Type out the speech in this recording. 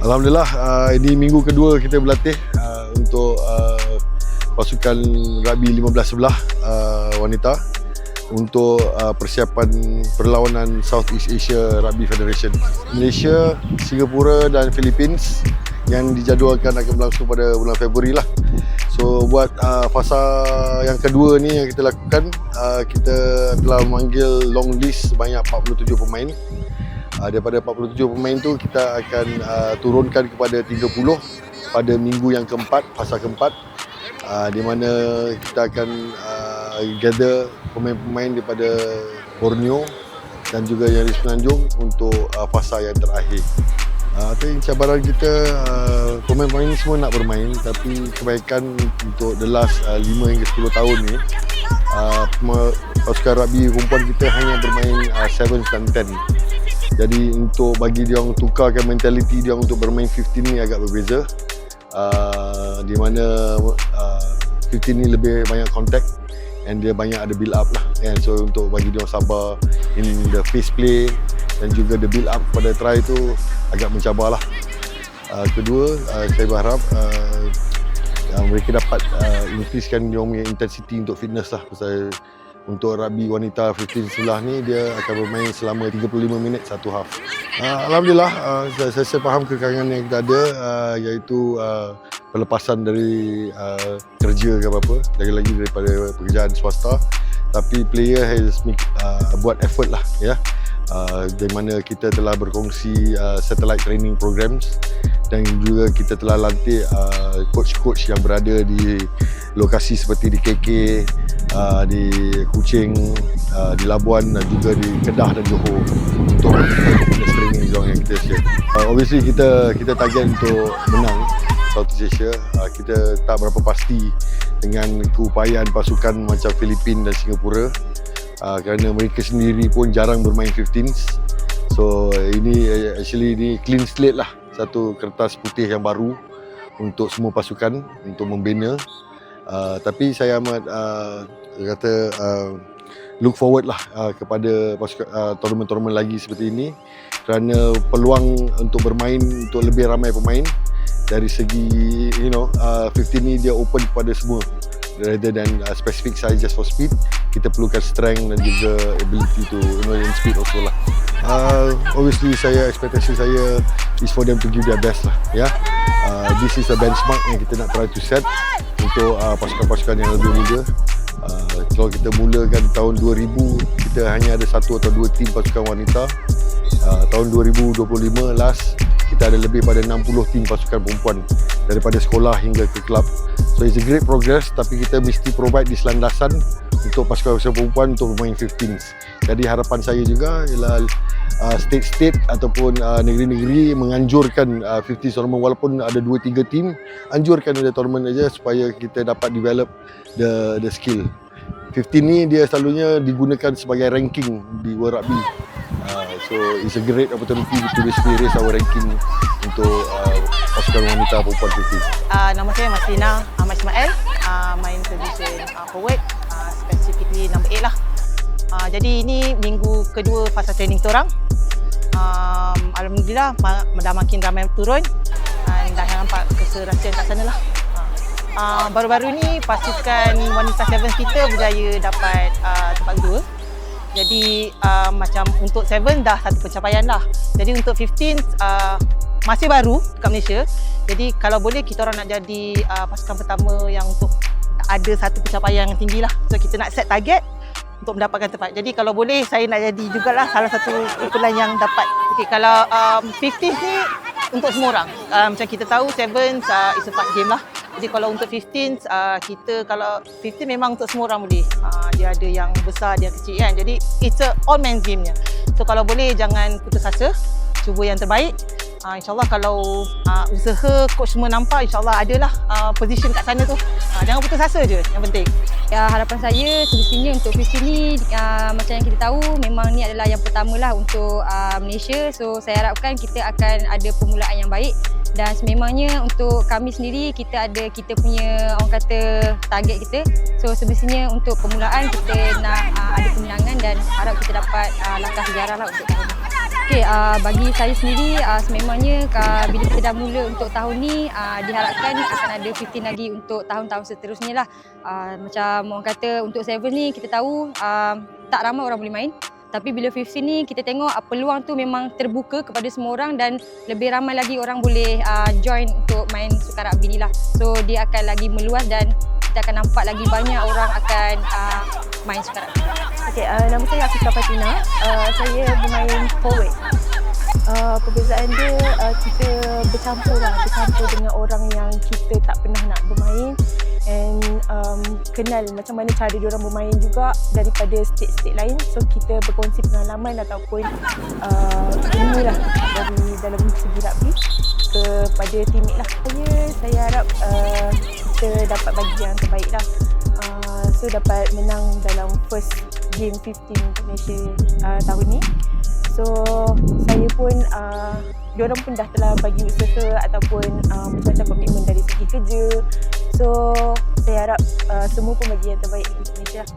Alhamdulillah, ini minggu kedua kita berlatih untuk pasukan rugby 15 sebelah wanita untuk persiapan perlawanan Southeast Asia Rugby Federation. Malaysia, Singapura dan Philippines yang dijadualkan akan berlangsung pada bulan Februari lah. So buat fasa yang kedua ni yang kita lakukan, kita telah memanggil long list sebanyak 47 pemain. Daripada 47 pemain tu kita akan turunkan kepada 30 pada minggu yang keempat, fasa keempat, di mana kita akan gather pemain-pemain daripada Borneo dan juga yang di Semenanjung untuk fasa yang terakhir. Tapi cabaran kita, pemain-pemain ni semua nak bermain, tapi kebaikan untuk the last 5 hingga 10 tahun ni, pasukan rugby perempuan kita hanya bermain 7 dan 10. Jadi untuk bagi dia orang tukarkan mentaliti dia orang untuk bermain 15 ni agak berbeza. Di mana 15 ni lebih banyak contact and dia banyak ada build up lah. So untuk bagi dia orang sabar in the face play dan juga the build up pada try tu agak mencabar lah. Kedua, saya berharap mereka dapat increasekan dia orang punya intensity untuk fitness lah. Pasal untuk rugby wanita 15 sebelah ni dia akan bermain selama 35 minit satu half. Alhamdulillah, saya faham kekangan yang kita ada, iaitu pelepasan dari kerja ke apa-apa, lagi-lagi daripada pekerjaan swasta. Tapi player has buat effort lah, ya. Di mana kita telah berkongsi satellite training programs dan juga kita telah lantik coach-coach yang berada di lokasi seperti di KK, di Kuching, di Labuan dan juga di Kedah dan Johor untuk training yang kita share. Obviously kita target untuk menang Southeast Asia. Kita tak berapa pasti dengan keupayaan pasukan macam Filipina dan Singapura, kerana mereka sendiri pun jarang bermain 15s. So ini actually ni clean slate lah, satu kertas putih yang baru untuk semua pasukan untuk membina. Tapi saya amat look forward lah kepada tournament-tournament lagi seperti ini, kerana peluang untuk bermain untuk lebih ramai pemain dari segi 15 ni dia open kepada semua, rather than specific size just for speed. Kita perlukan strength dan juga ability to in speed also lah. Obviously expectation saya is for them to give their best lah, ya. This is a benchmark yang kita nak try to set untuk pasukan-pasukan yang lebih muda. Kalau kita mulakan tahun 2000, kita hanya ada 1 atau 2 tim pasukan wanita. Tahun 2025 last, kita ada lebih pada 60 tim pasukan perempuan daripada sekolah hingga ke klub. So it's a great progress, tapi kita mesti provide di landasan untuk pasukan-pasukan perempuan untuk bermain 15s. Jadi harapan saya juga ialah state-state ataupun negeri-negeri menganjurkan 15 tournament, walaupun ada 2-3 tim, anjurkan ada tournament aja supaya kita dapat develop the skill. 15 ni dia selalunya digunakan sebagai ranking di World Rugby. So it's a great opportunity to basically raise our ranking untuk pasukan wanita perempuan 15. Nama saya Maslina Ahmad Ismail, main position forward, specifically number 8 lah. Jadi ini minggu kedua fasa training kita orang. Alhamdulillah dah makin ramai turun dan dah nampak keserasian kat sana lah. Baru-baru ni pasukan wanita 7 kita berjaya dapat tempat kedua. Jadi macam untuk 7 dah satu pencapaian lah. Jadi untuk 15 masih baru kat Malaysia. Jadi kalau boleh kita orang nak jadi pasukan pertama yang untuk ada satu pencapaian yang tinggi lah. So kita nak set target untuk mendapatkan tempat. Jadi kalau boleh saya nak jadi jugalah salah satu kumpulan yang dapat. Okey, kalau 15 ni untuk semua orang. Macam kita tahu 7 is a fast game lah. Jadi kalau untuk 15 kita, kalau 15 memang untuk semua orang boleh. Dia ada yang besar, dia kecil kan. Jadi it's a all man's game nya. So kalau boleh jangan putus asa, cuba yang terbaik. InsyaAllah kalau usaha coach semua nampak, insyaAllah adalah position kat sana tu. Jangan putus asa je, yang penting. Ya, harapan saya semestinya untuk visi ni macam yang kita tahu memang ni adalah yang pertama lah untuk Malaysia. So saya harapkan kita akan ada permulaan yang baik. Dan sememangnya untuk kami sendiri kita punya orang kata target kita. So semestinya untuk permulaan kita nak ada kemenangan dan harap kita dapat langkah sejarah lah untuk tahun ni. Okey, bagi saya sendiri sememangnya bila kita dah mula untuk tahun ni, diharapkan akan ada 15 lagi untuk tahun-tahun seterusnya lah. Macam orang kata untuk 7 ni kita tahu tak ramai orang boleh main. Tapi bila 15 ni kita tengok peluang tu memang terbuka kepada semua orang dan lebih ramai lagi orang boleh join untuk main sukan rugby ni lah. So dia akan lagi meluas dan kita akan nampak lagi banyak orang akan main sukan rugby. Okay, nama saya Afika Fatina. Saya bermain forward. Perbezaan dia kita bercampur dengan orang yang kita tak pernah nak bermain and kenal macam mana cara diorang bermain juga daripada state-state lain. So kita berkongsi pengalaman ataupun inilah dari dalam segi rugby kepada teammate lah. Saya harap kita dapat bagi yang terbaik lah. So dapat menang dalam first game 15 untuk Malaysia tahun ni. So saya pun diorang pun dah telah bagi usaha ataupun macam-macam komitmen dari segi kerja. So saya harap semua pun bagi yang terbaik untuk Malaysia lah.